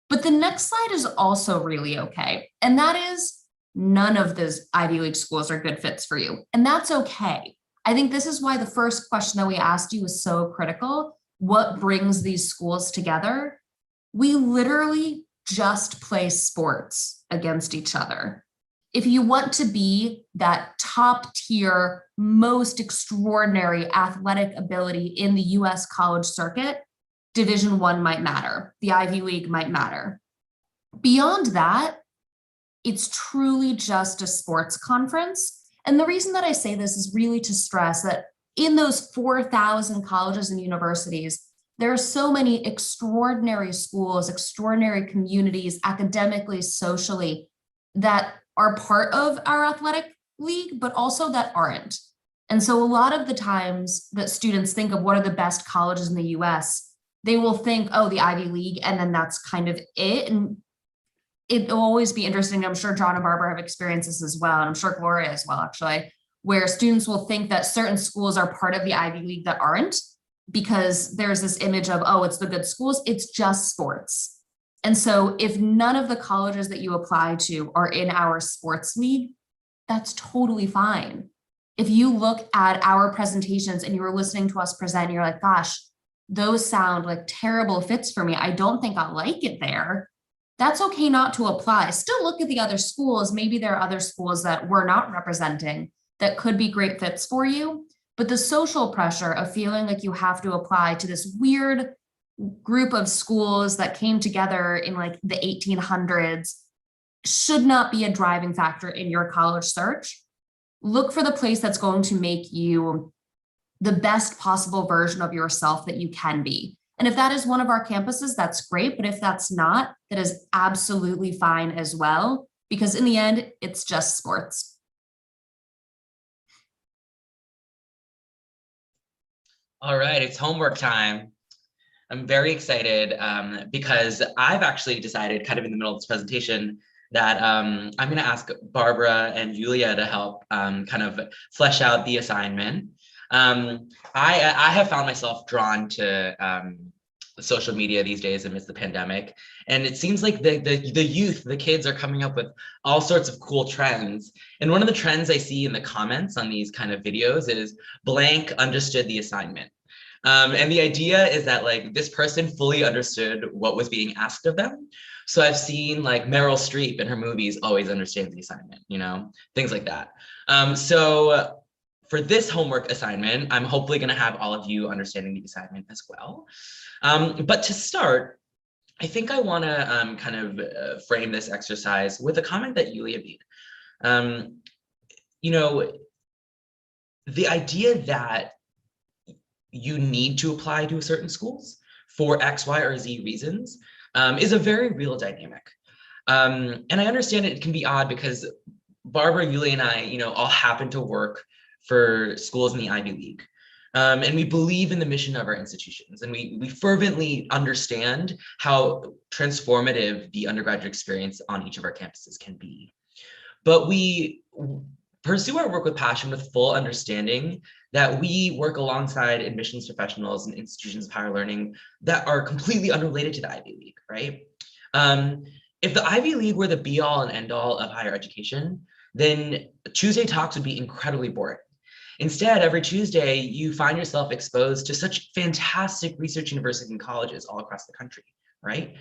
But the next slide is also really okay. And that is none of those Ivy League schools are good fits for you. And that's okay. I think this is why the first question that we asked you was so critical. What brings these schools together? We literally just play sports against each other. If you want to be that top tier, most extraordinary athletic ability in the US college circuit, Division I might matter. The Ivy League might matter. Beyond that, it's truly just a sports conference. And the reason that I say this is really to stress that in those 4,000 colleges and universities, there are so many extraordinary schools, extraordinary communities, academically, socially, that are part of our athletic league, but also that aren't. And so a lot of the times that students think of what are the best colleges in the US, they will think, oh, the Ivy League, and then that's kind of it. And it'll always be interesting. I'm sure John and Barbara have experienced this as well, and I'm sure Gloria as well, actually, where students will think that certain schools are part of the Ivy League that aren't, because there's this image of, oh, it's the good schools, it's just sports. And so if none of the colleges that you apply to are in our sports league, that's totally fine. If you look at our presentations and you were listening to us present, and you're like, gosh, those sound like terrible fits for me, I don't think I'll like it there. That's okay not to apply. Still look at the other schools. Maybe there are other schools that we're not representing that could be great fits for you. But the social pressure of feeling like you have to apply to this weird group of schools that came together in like the 1800s should not be a driving factor in your college search. Look for the place that's going to make you the best possible version of yourself that you can be. And if that is one of our campuses, that's great. But if that's not, that is absolutely fine as well, because in the end, it's just sports. All right, it's homework time. I'm very excited because I've actually decided kind of in the middle of this presentation that I'm going to ask Barbara and Julia to help kind of flesh out the assignment. I have found myself drawn to social media these days amidst the pandemic, and it seems like the youth, the kids, are coming up with all sorts of cool trends. And one of the trends I see in the comments on these kind of videos is blank understood the assignment. And the idea is that like this person fully understood what was being asked of them. So I've seen like Meryl Streep in her movies always understands the assignment, you know, things like that. So for this homework assignment, I'm hopefully going to have all of you understanding the assignment as well. But to start, I think I want to kind of frame this exercise with a comment that Yulia made. You know, the idea that you need to apply to certain schools for X, Y, or Z reasons is a very real dynamic. And I understand it can be odd because Barbara, Yulia, and I, you know, all happen to work for schools in the Ivy League. And we believe in the mission of our institutions, and we fervently understand how transformative the undergraduate experience on each of our campuses can be. But we pursue our work with passion, with full understanding that we work alongside admissions professionals and institutions of higher learning that are completely unrelated to the Ivy League, right? If the Ivy League were the be all and end all of higher education, then Tuesday Talks would be incredibly boring. Instead, every Tuesday, you find yourself exposed to such fantastic research universities and colleges all across the country, right?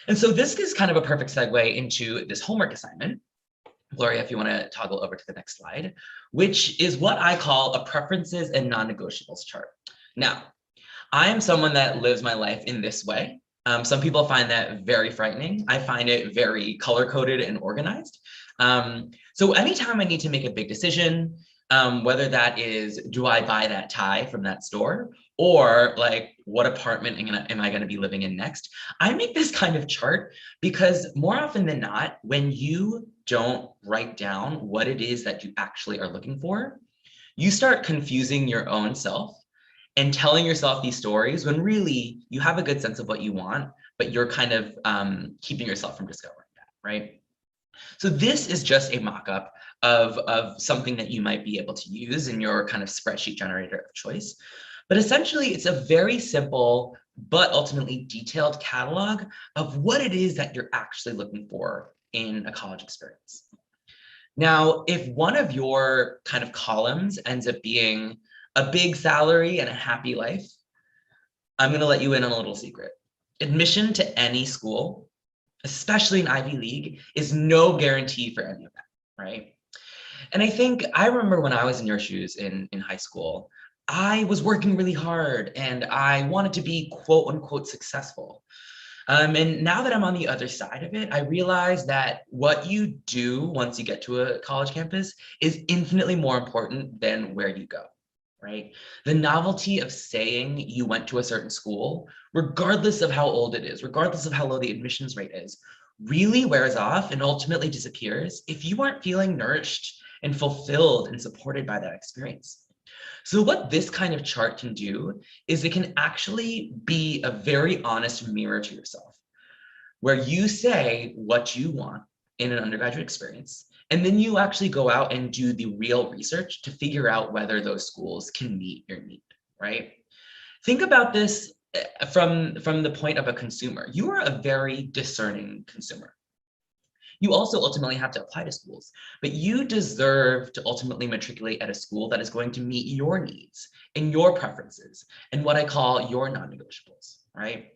And so this is kind of a perfect segue into this homework assignment. Gloria, if you want to toggle over to the next slide, which is what I call a preferences and non-negotiables chart. Now, I am someone that lives my life in this way. Some people find that very frightening. I find it very color-coded and organized. So anytime I need to make a big decision, whether that is, do I buy that tie from that store? Or like, what apartment am I going to be living in next? I make this kind of chart because more often than not, when you don't write down what it is that you actually are looking for, you start confusing your own self and telling yourself these stories when really you have a good sense of what you want, but you're kind of keeping yourself from discovering that, right? So this is just a mock-up of something that you might be able to use in your kind of spreadsheet generator of choice. But essentially, it's a very simple, but ultimately detailed catalog of what it is that you're actually looking for in a college experience. Now, if one of your kind of columns ends up being a big salary and a happy life, I'm going to let you in on a little secret. Admission to any school, especially an Ivy League, is no guarantee for any of that, right? And I remember when I was in your shoes in high school, I was working really hard and I wanted to be quote unquote successful. And now that I'm on the other side of it, I realize that what you do once you get to a college campus is infinitely more important than where you go, right? The novelty of saying you went to a certain school, regardless of how old it is, regardless of how low the admissions rate is, really wears off and ultimately disappears if you aren't feeling nourished and fulfilled and supported by that experience. So what this kind of chart can do is it can actually be a very honest mirror to yourself, where you say what you want in an undergraduate experience, and then you actually go out and do the real research to figure out whether those schools can meet your need, right? Think about this from the point of a consumer. You are a very discerning consumer. You also ultimately have to apply to schools, but you deserve to ultimately matriculate at a school that is going to meet your needs and your preferences and what I call your non-negotiables, right?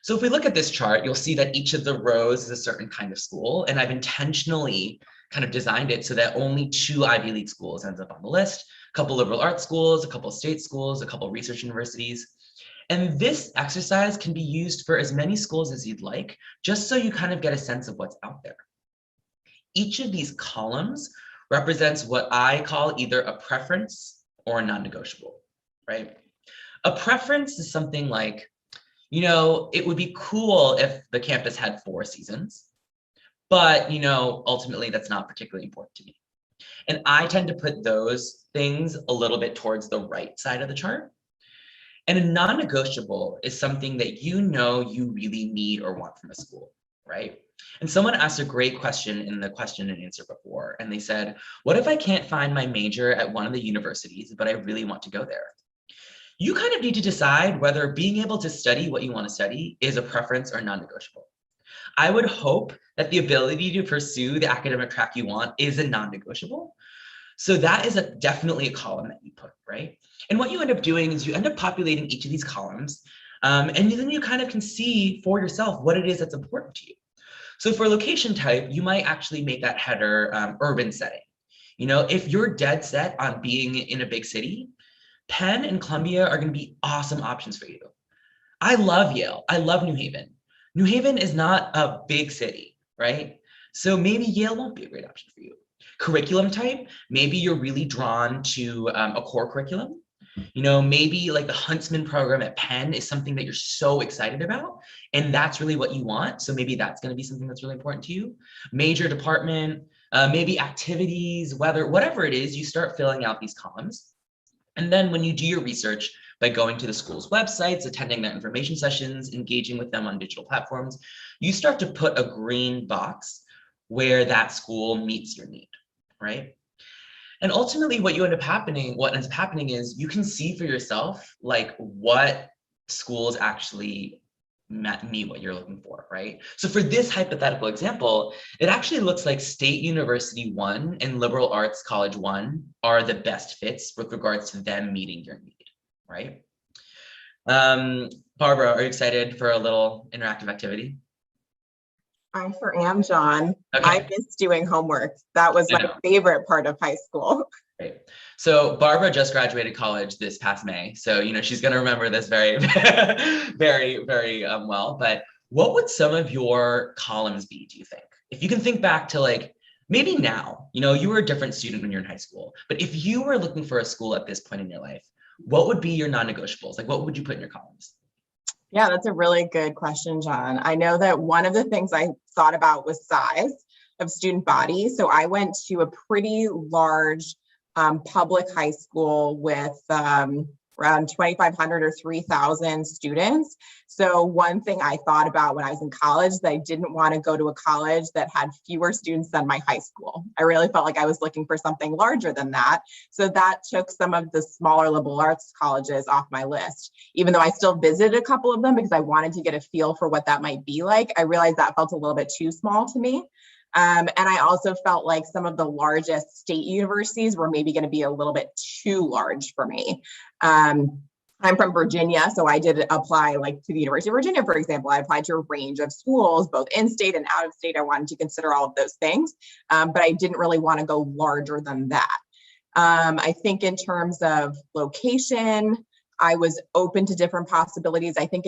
So if we look at this chart, you'll see that each of the rows is a certain kind of school, and I've intentionally kind of designed it so that only 2 Ivy League schools ends up on the list, a couple liberal arts schools, a couple state schools, a couple research universities. And this exercise can be used for as many schools as you'd like, just so you kind of get a sense of what's out there. Each of these columns represents what I call either a preference or a non-negotiable, right? A preference is something like, you know, it would be cool if the campus had 4 seasons, but, you know, ultimately that's not particularly important to me. And I tend to put those things a little bit towards the right side of the chart. And a non-negotiable is something that you know you really need or want from a school, right? And someone asked a great question in the question and answer before, and they said, what if I can't find my major at one of the universities, but I really want to go there? You kind of need to decide whether being able to study what you want to study is a preference or non-negotiable. I would hope that the ability to pursue the academic track you want is a non-negotiable. So that is definitely a column that you put, right? And what you end up doing is you end up populating each of these columns, and then you kind of can see for yourself what it is that's important to you. So for location type, you might actually make that header urban setting. You know, if you're dead set on being in a big city, Penn and Columbia are going to be awesome options for you. I love Yale. I love New Haven. New Haven is not a big city, right? So maybe Yale won't be a great option for you. Curriculum type, maybe you're really drawn to a core curriculum. You know, maybe like the Huntsman program at Penn is something that you're so excited about, and that's really what you want. So maybe that's going to be something that's really important to you. Major department, maybe activities, whatever it is, you start filling out these columns. And then when you do your research by going to the school's websites, attending their information sessions, engaging with them on digital platforms, you start to put a green box where that school meets your need, right? And ultimately what ends up happening is you can see for yourself like what schools actually meet what you're looking for, right? So for this hypothetical example, it actually looks like State University 1 and Liberal Arts College 1 are the best fits with regards to them meeting your need, right? Barbara, are you excited for a little interactive activity? I sure am, John. Okay. I miss doing homework. That was my favorite part of high school. Great. So Barbara just graduated college this past May. So, she's going to remember this very, very, very well. But what would some of your columns be, do you think? If you can think back to like, maybe now, you were a different student when you're in high school, but if you were looking for a school at this point in your life, what would be your non-negotiables? Like, what would you put in your columns? Yeah, that's a really good question, John. I know that one of the things I thought about was size of student body. So I went to a pretty large public high school with around 2,500 or 3,000 students. So one thing I thought about when I was in college, that I didn't want to go to a college that had fewer students than my high school. I really felt like I was looking for something larger than that. So that took some of the smaller liberal arts colleges off my list. Even though I still visited a couple of them because I wanted to get a feel for what that might be like, I realized that felt a little bit too small to me. And I also felt like some of the largest state universities were maybe going to be a little bit too large for me. I'm from Virginia, so I did apply like to the University of Virginia, for example. I applied to a range of schools, both in-state and out of state. I wanted to consider all of those things, but I didn't really want to go larger than that. I think in terms of location, I was open to different possibilities. I think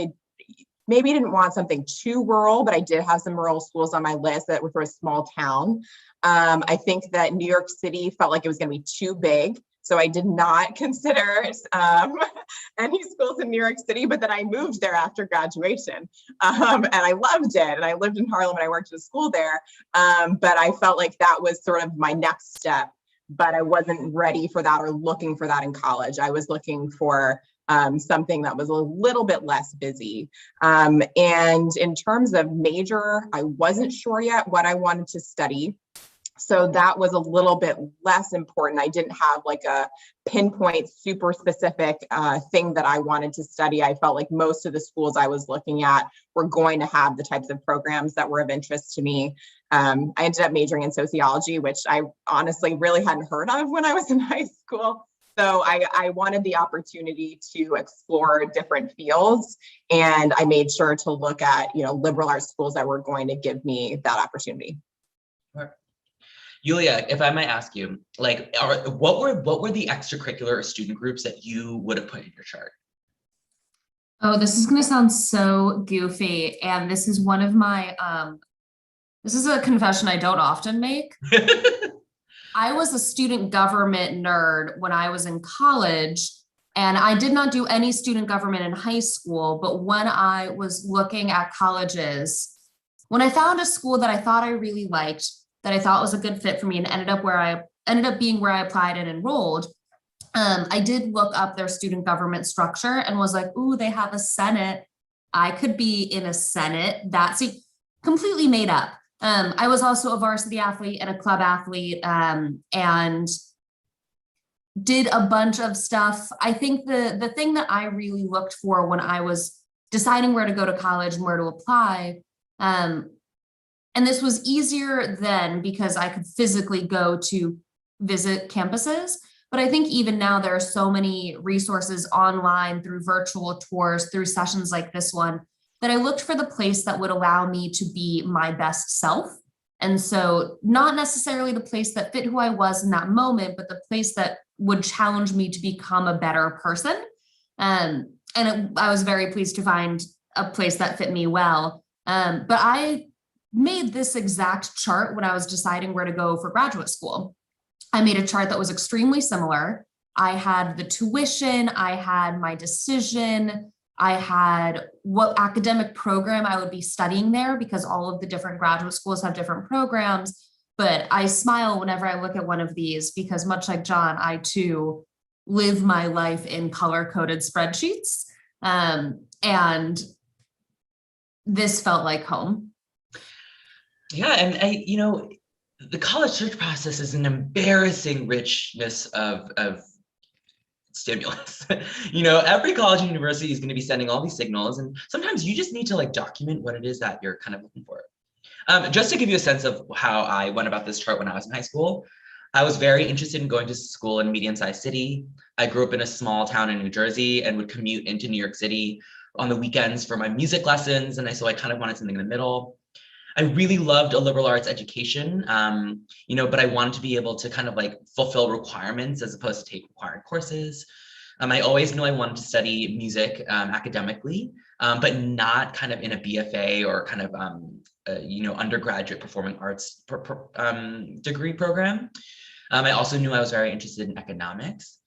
maybe didn't want something too rural, but I did have some rural schools on my list that were for a small town. I think that New York City felt like it was going to be too big. So I did not consider any schools in New York City, but then I moved there after graduation. And I loved it. And I lived in Harlem and I worked at a school there. But I felt like that was sort of my next step, but I wasn't ready for that or looking for that in college. I was looking for something that was a little bit less busy. And in terms of major, I wasn't sure yet what I wanted to study. So that was a little bit less important. I didn't have like a pinpoint, super specific thing that I wanted to study. I felt like most of the schools I was looking at were going to have the types of programs that were of interest to me. I ended up majoring in sociology, which I honestly really hadn't heard of when I was in high school. So I wanted the opportunity to explore different fields, and I made sure to look at, liberal arts schools that were going to give me that opportunity. Yulia, if I might ask you, like, what were the extracurricular or student groups that you would have put in your chart? Oh, this is going to sound so goofy, and this is one of my this is a confession I don't often make. I was a student government nerd when I was in college, and I did not do any student government in high school. But when I was looking at colleges, when I found a school that I thought I really liked, that I thought was a good fit for me, and ended up being where I applied and enrolled, I did look up their student government structure and was like, ooh, they have a Senate. I could be in a Senate. That's completely made up. I was also a varsity athlete and a club athlete, and did a bunch of stuff. I think the thing that I really looked for when I was deciding where to go to college and where to apply, and this was easier then because I could physically go to visit campuses. But I think even now there are so many resources online through virtual tours, through sessions like this one, that I looked for the place that would allow me to be my best self. And so not necessarily the place that fit who I was in that moment, but the place that would challenge me to become a better person. I was very pleased to find a place that fit me well. But I made this exact chart when I was deciding where to go for graduate school. I made a chart that was extremely similar. I had the tuition, I had my decision, I had what academic program I would be studying there, because all of the different graduate schools have different programs. But I smile whenever I look at one of these, because much like John, I too live my life in color-coded spreadsheets. And this felt like home. Yeah, and the college search process is an embarrassing richness of stimulus. Every college and university is going to be sending all these signals, and sometimes you just need to like document what it is that you're kind of looking for. Just to give you a sense of how I went about this chart when I was in high school, I was very interested in going to school in a medium-sized city. I grew up in a small town in New Jersey and would commute into New York City on the weekends for my music lessons, and so I kind of wanted something in the middle. I really loved a liberal arts education, but I wanted to be able to kind of like fulfill requirements as opposed to take required courses. I always knew I wanted to study music academically, but not kind of in a BFA or kind of undergraduate performing arts degree program. I also knew I was very interested in economics.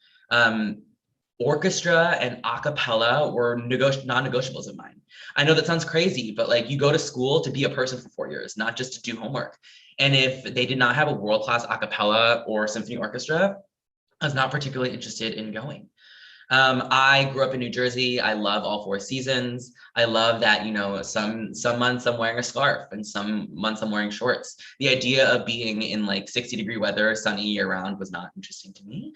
Orchestra and a cappella were non-negotiables of mine. I know that sounds crazy, but like you go to school to be a person for 4 years, not just to do homework. And if they did not have a world-class a cappella or symphony orchestra, I was not particularly interested in going. I grew up in New Jersey. I love all four seasons. I love that, some months I'm wearing a scarf and some months I'm wearing shorts. The idea of being in like 60-degree weather, sunny year round was not interesting to me.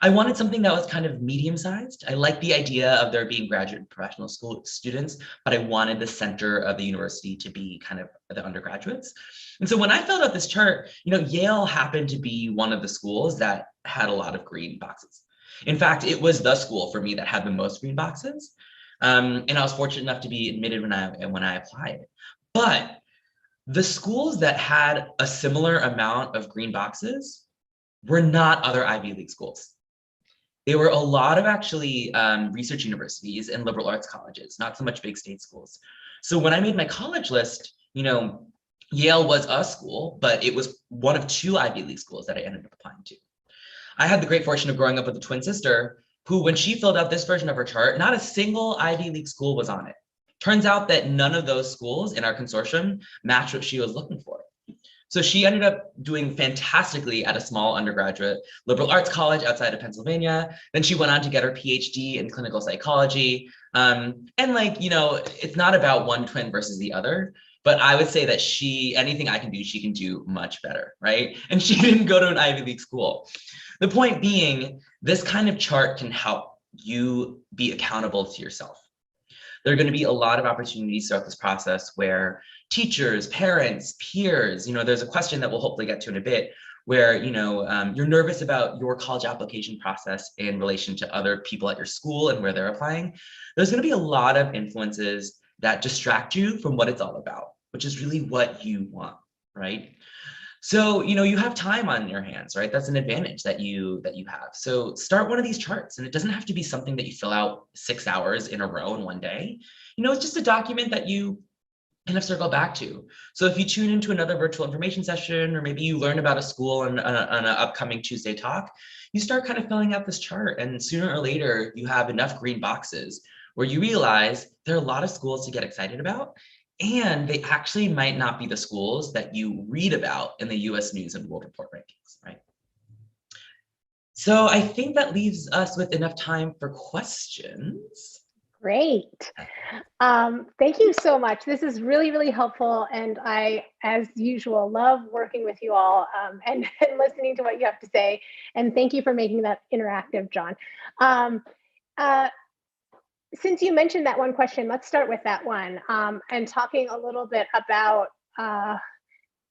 I wanted something that was kind of medium-sized. I like the idea of there being graduate and professional school students, but I wanted the center of the university to be kind of the undergraduates. And so when I filled out this chart, Yale happened to be one of the schools that had a lot of green boxes. In fact, it was the school for me that had the most green boxes. And I was fortunate enough to be admitted when I applied. But the schools that had a similar amount of green boxes were not other Ivy League schools. They were a lot of actually research universities and liberal arts colleges, not so much big state schools. So when I made my college list, Yale was a school, but it was one of two Ivy League schools that I ended up applying to. I had the great fortune of growing up with a twin sister who, when she filled out this version of her chart, not a single Ivy League school was on it. Turns out that none of those schools in our consortium matched what she was looking for. So she ended up doing fantastically at a small undergraduate liberal arts college outside of Pennsylvania. Then she went on to get her PhD in clinical psychology. It's not about one twin versus the other, but I would say that anything I can do, she can do much better, right? And she didn't go to an Ivy League school. The point being, this kind of chart can help you be accountable to yourself. There are going to be a lot of opportunities throughout this process where teachers, parents, peers, there's a question that we'll hopefully get to in a bit where, you're nervous about your college application process in relation to other people at your school and where they're applying. There's going to be a lot of influences that distract you from what it's all about, which is really what you want, right? So, you have time on your hands, right? That's an advantage that you have. So start one of these charts, and it doesn't have to be something that you fill out 6 hours in a row in one day. It's just a document that you kind of circle back to. So if you tune into another virtual information session, or maybe you learn about a school on an upcoming Tuesday talk, you start kind of filling out this chart, and sooner or later you have enough green boxes where you realize there are a lot of schools to get excited about. And they actually might not be the schools that you read about in the US News and World Report rankings, right? So I think that leaves us with enough time for questions. Great. Thank you so much. This is really, really helpful. And I, as usual, love working with you all and listening to what you have to say. And thank you for making that interactive, John. Since you mentioned that one question, let's start with that one and talking a little bit about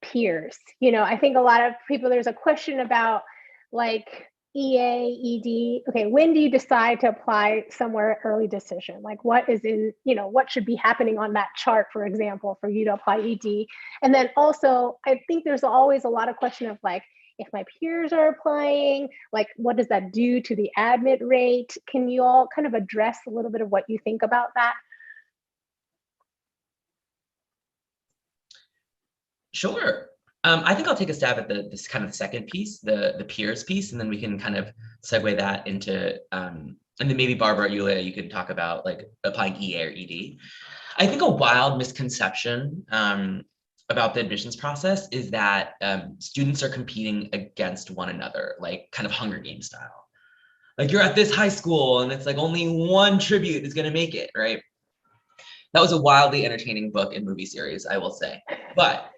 peers. I think a lot of people, there's a question about like EA, ED. Okay, when do you decide to apply somewhere early decision? Like what is what should be happening on that chart, for example, for you to apply ED? And then also, I think there's always a lot of question of like, if my peers are applying, like what does that do to the admit rate? Can you all kind of address a little bit of what you think about that? Sure. I think I'll take a stab at this kind of second piece, the peers piece, and then we can kind of segue that into, and then maybe Barbara, Yulia, you could talk about like applying EA or ED. I think a wild misconception about the admissions process is that students are competing against one another, like kind of Hunger Games style. Like you're at this high school and it's like only one tribute is going to make it, right? That was a wildly entertaining book and movie series, I will say. But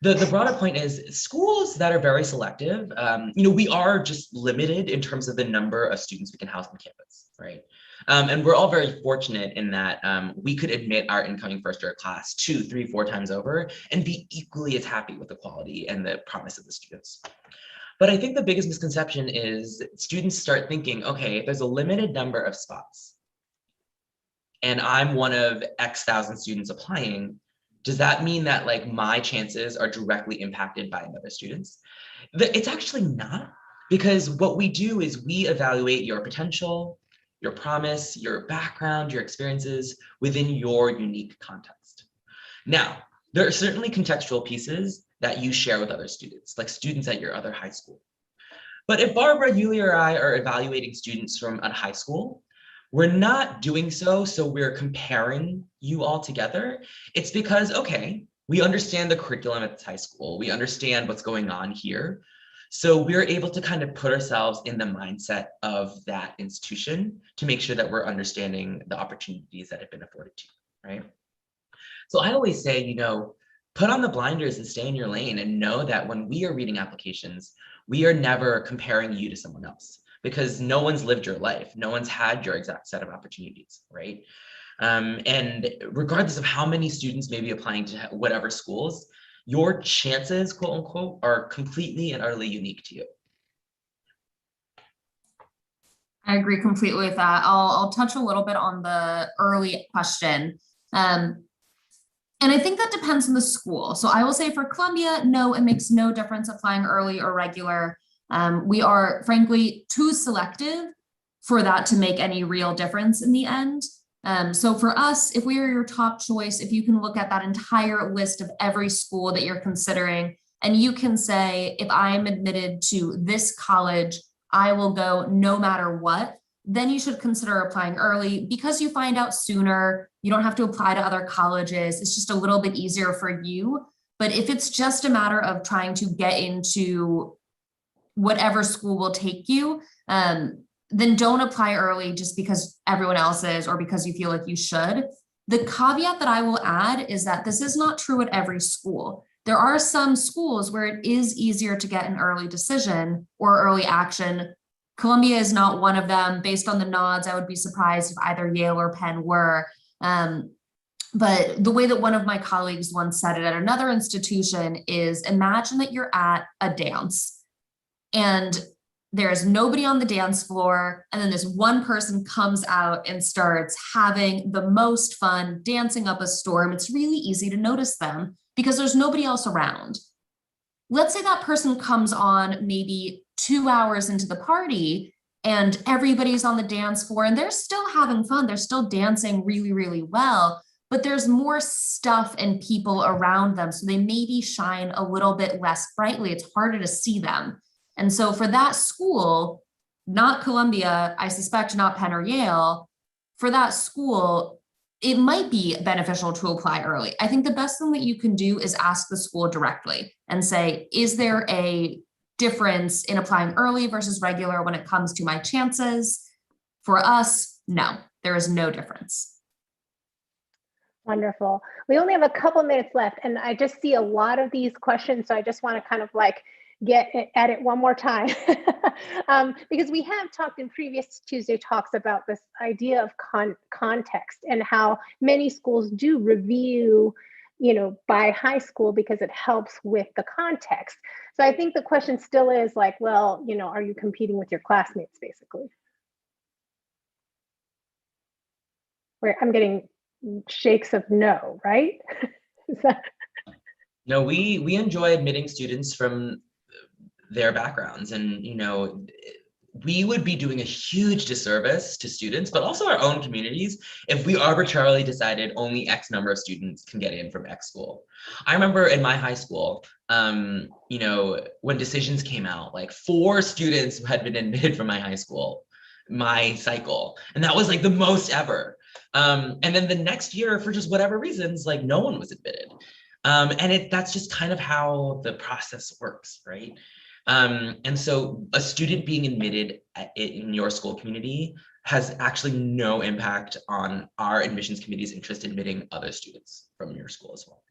The broader point is schools that are very selective, we are just limited in terms of the number of students we can house on campus, right? And we're all very fortunate in that we could admit our incoming first year class 2, 3, 4 times over and be equally as happy with the quality and the promise of the students. But I think the biggest misconception is students start thinking, okay, there's a limited number of spots and I'm one of X thousand students applying. Does that mean that like my chances are directly impacted by other students? It's actually not, because what we do is we evaluate your potential, your promise, your background, your experiences within your unique context. Now, there are certainly contextual pieces that you share with other students, like students at your other high school. But if Barbara, Yulia, or I are evaluating students from a high school, we're not doing so we're comparing you all together. It's because, okay, we understand the curriculum at this high school. We understand what's going on here. So we're able to kind of put ourselves in the mindset of that institution to make sure that we're understanding the opportunities that have been afforded to you, right? So I always say, put on the blinders and stay in your lane and know that when we are reading applications, we are never comparing you to someone else, because no one's lived your life. No one's had your exact set of opportunities, right? And regardless of how many students may be applying to whatever schools, your chances, quote unquote, are completely and utterly unique to you. I agree completely with that. I'll touch a little bit on the early question. And I think that depends on the school. So I will say for Columbia, no, it makes no difference applying early or regular. We are frankly too selective for that to make any real difference in the end. So for us, if we are your top choice, if you can look at that entire list of every school that you're considering, and you can say, if I'm admitted to this college, I will go no matter what, then you should consider applying early, because you find out sooner. You don't have to apply to other colleges. It's just a little bit easier for you. But if it's just a matter of trying to get into whatever school will take you, then don't apply early just because everyone else is or because you feel like you should. The caveat that I will add is that this is not true at every school. There are some schools where it is easier to get an early decision or early action. Columbia is not one of them. Based on the nods, I would be surprised if either Yale or Penn were. But the way that one of my colleagues once said it at another institution is, imagine that you're at a dance and there's nobody on the dance floor, and then this one person comes out and starts having the most fun dancing up a storm. It's really easy to notice them because there's nobody else around. Let's say that person comes on maybe 2 hours into the party and everybody's on the dance floor and they're still having fun. They're still dancing really, really well, but there's more stuff and people around them. So they maybe shine a little bit less brightly. It's harder to see them. And so for that school, not Columbia, I suspect not Penn or Yale, for that school, it might be beneficial to apply early. I think the best thing that you can do is ask the school directly and say, is there a difference in applying early versus regular when it comes to my chances? For us, no, there is no difference. Wonderful. We only have a couple minutes left, and I just see a lot of these questions, so I just want to kind of like get at it one more time. Because we have talked in previous Tuesday talks about this idea of context and how many schools do review, by high school because it helps with the context. So I think the question still is like, well, are you competing with your classmates basically? Where I'm getting shakes of no, right? No, we enjoy admitting students from their backgrounds, and we would be doing a huge disservice to students, but also our own communities, if we arbitrarily decided only X number of students can get in from X school. I remember in my high school, when decisions came out, like 4 students had been admitted from my high school, my cycle, and that was like the most ever. And then the next year, for just whatever reasons, like no one was admitted. And that's just kind of how the process works, right? And so a student being admitted in your school community has actually no impact on our admissions committee's interest in admitting other students from your school as well.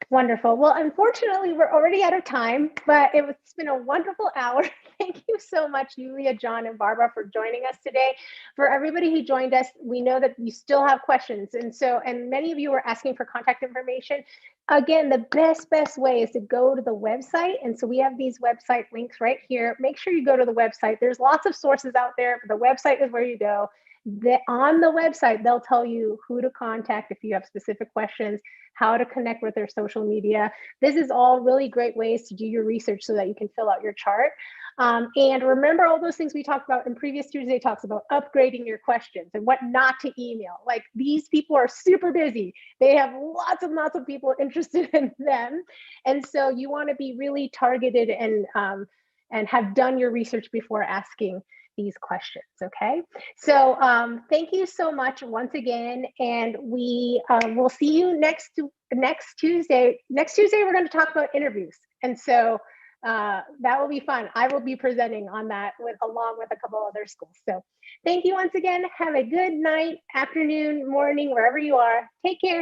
Wonderful. Well, unfortunately, we're already out of time, but it's been a wonderful hour. Thank you so much, Yulia, John, and Barbara, for joining us today. For everybody who joined us, we know that you still have questions. And many of you were asking for contact information. Again, the best way is to go to the website. And so we have these website links right here. Make sure you go to the website. There's lots of sources out there, but the website is where you go. On the website, they'll tell you who to contact if you have specific questions, how to connect with their social media. This is all really great ways to do your research so that you can fill out your chart. And remember all those things we talked about in previous Tuesday talks about upgrading your questions and what not to email. Like, these people are super busy. They have lots and lots of people interested in them. And so you want to be really targeted and have done your research before asking these questions. Okay, so thank you so much once again, and we will see you next Tuesday. Next Tuesday, we're going to talk about interviews, and so that will be fun. I will be presenting on that along with a couple other schools. So thank you once again. Have a good night, afternoon, morning, wherever you are. Take care.